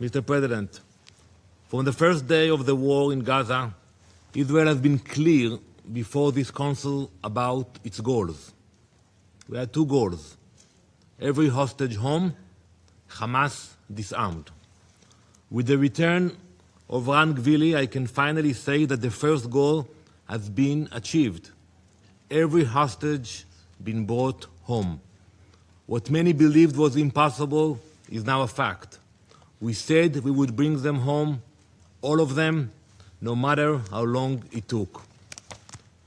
Mr. President, from the first day of the war in Gaza, Israel has been clear before this Council about its goals. We had two goals: every hostage home, Hamas disarmed. With the return of Ran Gvili, I can finally say that the first goal has been achieved. Every hostage been brought home. What many believed was impossible is now a fact. We said we would bring them home, all of them, no matter how long it took.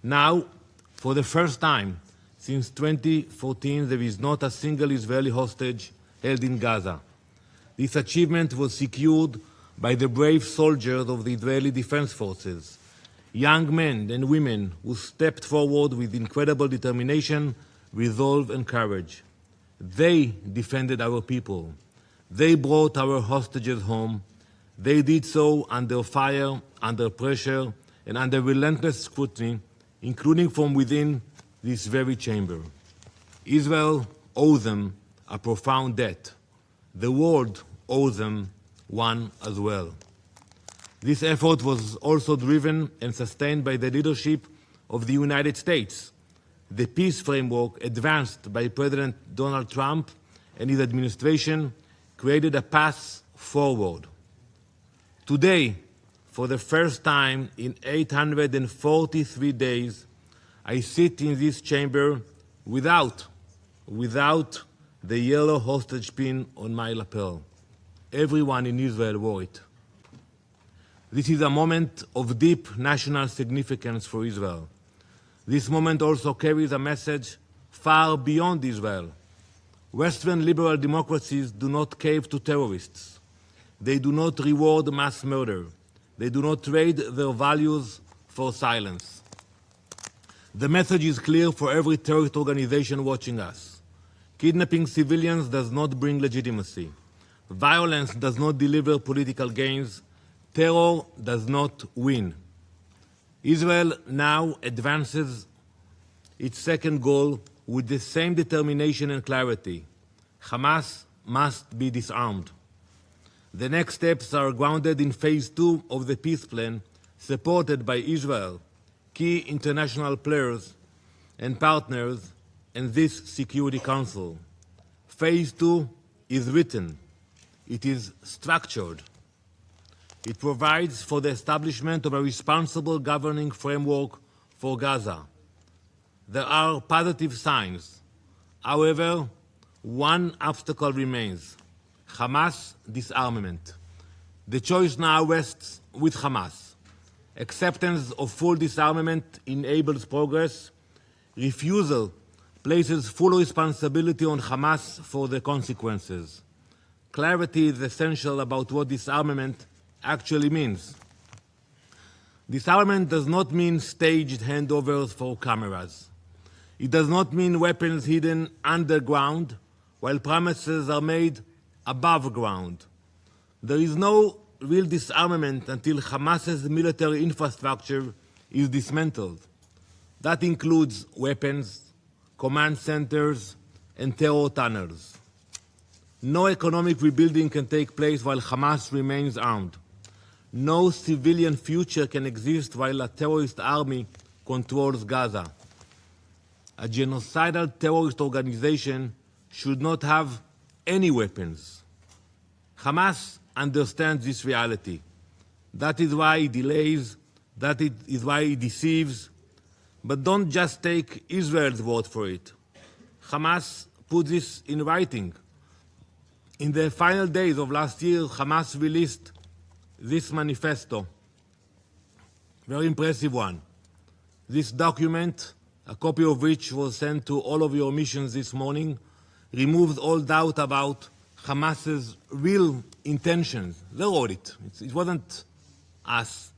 Now, for the first time since 2014, there is not a single Israeli hostage held in Gaza. This achievement was secured by the brave soldiers of the Israeli Defense Forces, young men and women who stepped forward with incredible determination, resolve, and courage. They defended our people. They brought our hostages home. They did so under fire, under pressure, and under relentless scrutiny, including from within this very chamber. Israel owes them a profound debt. The world owes them one as well. This effort was also driven and sustained by the leadership of the United States. The peace framework advanced by President Donald Trump and his administration created a path forward. Today, for the first time in 843 days, I sit in this chamber without the yellow hostage pin on my lapel. Everyone in Israel wore it. This is a moment of deep national significance for Israel. This moment also carries a message far beyond Israel. Western liberal democracies do not cave to terrorists. They do not reward mass murder. They do not trade their values for silence. The message is clear for every terrorist organization watching us. Kidnapping civilians does not bring legitimacy. Violence does not deliver political gains. Terror does not win. Israel now advances its second goal with the same determination and clarity. Hamas must be disarmed. The next steps are grounded in phase 2 of the peace plan, supported by Israel, key international players and partners, and this Security Council. Phase 2 is written. It is structured. It provides for the establishment of a responsible governing framework for Gaza. There are positive signs. However, one obstacle remains: Hamas disarmament. The choice now rests with Hamas. Acceptance of full disarmament enables progress. Refusal places full responsibility on Hamas for the consequences. Clarity is essential about what disarmament actually means. Disarmament does not mean staged handovers for cameras. It does not mean weapons hidden underground while promises are made above ground. There is no real disarmament until Hamas's military infrastructure is dismantled. That includes weapons, command centers, and terror tunnels. No economic rebuilding can take place while Hamas remains armed. No civilian future can exist while a terrorist army controls Gaza. A genocidal terrorist organization should not have any weapons. Hamas understands this reality. That is why it delays, that is why it deceives. But don't just take Israel's word for it. Hamas put this in writing. In the final days of last year, Hamas released this manifesto, very impressive one. This document, a copy of which was sent to all of your missions this morning, removes all doubt about Hamas's real intentions. They wrote it. It wasn't us.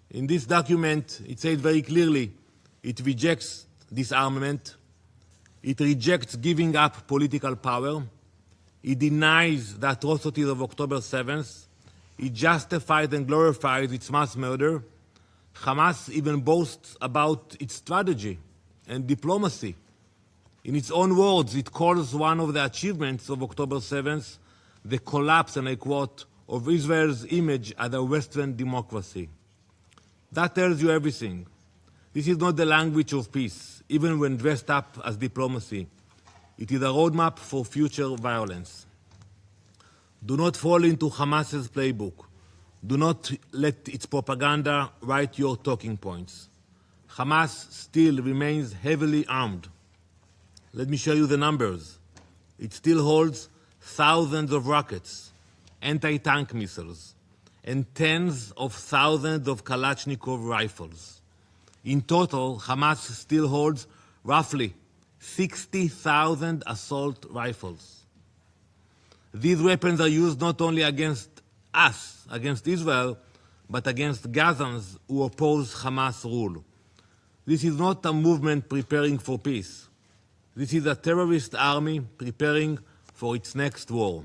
In this document, it says very clearly, it rejects disarmament, it rejects giving up political power, it denies the atrocities of October 7th, it justifies and glorifies its mass murder. Hamas even boasts about its strategy and diplomacy. In its own words, it calls one of the achievements of October 7th the collapse, and I quote, of Israel's image as a Western democracy. That tells you everything. This is not the language of peace, even when dressed up as diplomacy. It is a roadmap for future violence. Do not fall into Hamas's playbook. Do not let its propaganda write your talking points. Hamas still remains heavily armed. Let me show you the numbers. It still holds thousands of rockets, anti-tank missiles, and tens of thousands of Kalashnikov rifles. In total, Hamas still holds roughly 60,000 assault rifles. These weapons are used not only against us, against Israel, but against Gazans who oppose Hamas rule. This is not a movement preparing for peace. This is a terrorist army preparing for its next war.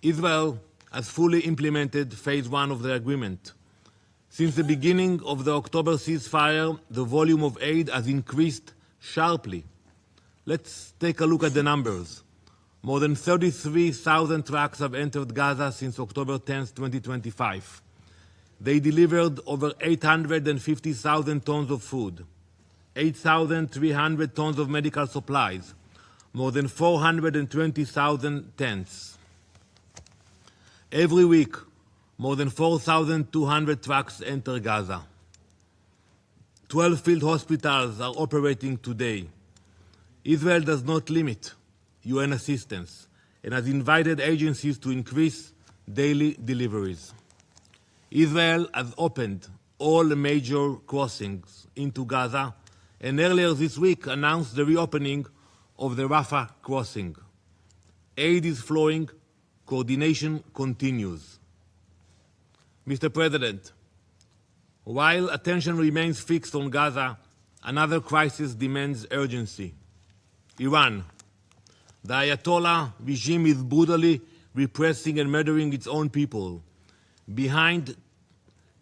Israel has fully implemented phase 1 of the agreement. Since the beginning of the October ceasefire, the volume of aid has increased sharply. Let's take a look at the numbers. More than 33,000 trucks have entered Gaza since October 10, 2025. They delivered over 850,000 tons of food, 8,300 tons of medical supplies, more than 420,000 tents. Every week, more than 4,200 trucks enter Gaza. 12 field hospitals are operating today. Israel does not limit UN assistance and has invited agencies to increase daily deliveries. Israel has opened all major crossings into Gaza and earlier this week announced the reopening of the Rafah crossing. Aid is flowing, coordination continues. Mr. President, while attention remains fixed on Gaza, another crisis demands urgency. Iran. The Ayatollah regime is brutally repressing and murdering its own people. Behind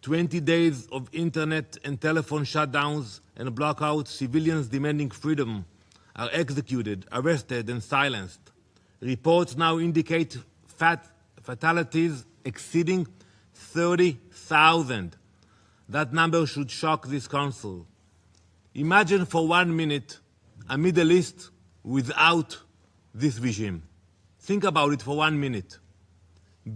20 days of internet and telephone shutdowns and blackouts, civilians demanding freedom are executed, arrested, and silenced. Reports now indicate fatalities exceeding 30,000. That number should shock this council. Imagine for 1 minute a Middle East without this regime. Think about it for 1 minute.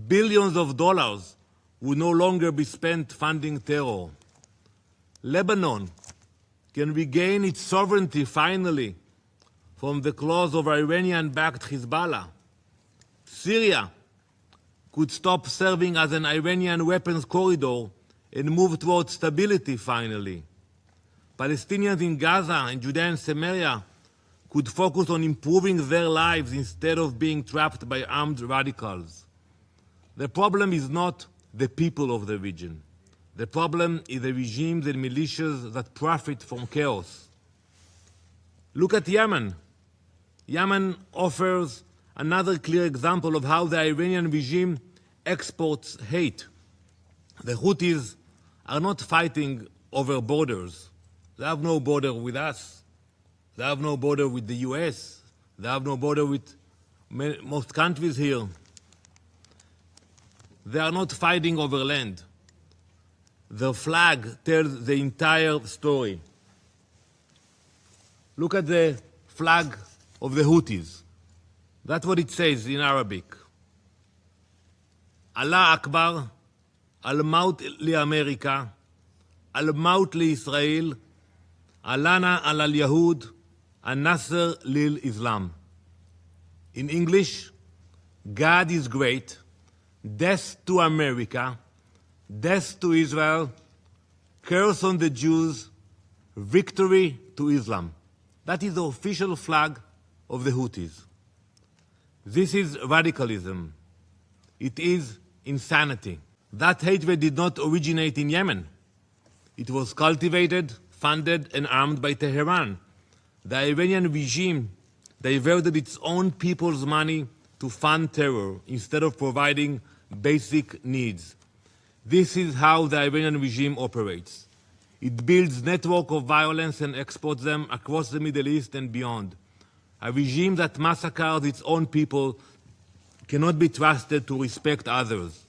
Billions of dollars would no longer be spent funding terror. Lebanon can regain its sovereignty finally from the claws of Iranian-backed Hezbollah. Syria could stop serving as an Iranian weapons corridor and move towards stability finally. Palestinians in Gaza and Judea and Samaria could focus on improving their lives instead of being trapped by armed radicals. The problem is not the people of the region. The problem is the regimes and militias that profit from chaos. Look at Yemen. Yemen offers another clear example of how the Iranian regime exports hate. The Houthis are not fighting over borders. They have no border with us. They have no border with the US. They have no border with most countries here. They are not fighting over land. The flag tells the entire story. Look at the flag of the Houthis. That's what it says in Arabic. Allah Akbar, Al-Maut li-America, Al-Maut li-Israel, Alana al-Yahud, Al-Nasr lil-Islam. In English, God is great, death to America, death to Israel, curse on the Jews, victory to Islam. That is the official flag of the Houthis. This is radicalism. It is insanity. That hatred did not originate in Yemen. It was cultivated, funded, and armed by Tehran. The Iranian regime diverted its own people's money to fund terror instead of providing basic needs. This is how the Iranian regime operates. It builds networks of violence and exports them across the Middle East and beyond. A regime that massacres its own people cannot be trusted to respect others.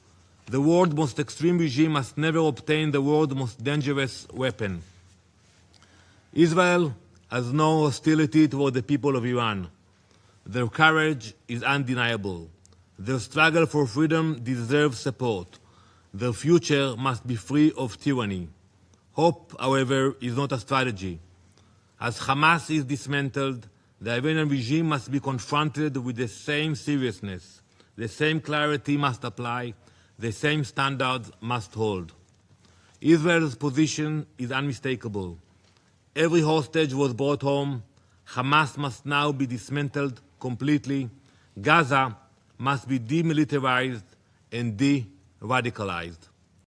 The world's most extreme regime must never obtain the world's most dangerous weapon. Israel has no hostility toward the people of Iran. Their courage is undeniable. Their struggle for freedom deserves support. Their future must be free of tyranny. Hope, however, is not a strategy. As Hamas is dismantled, the Iranian regime must be confronted with the same seriousness. The same clarity must apply. The same standards must hold. Israel's position is unmistakable. Every hostage was brought home. Hamas must now be dismantled completely. Gaza must be demilitarized and de-radicalized.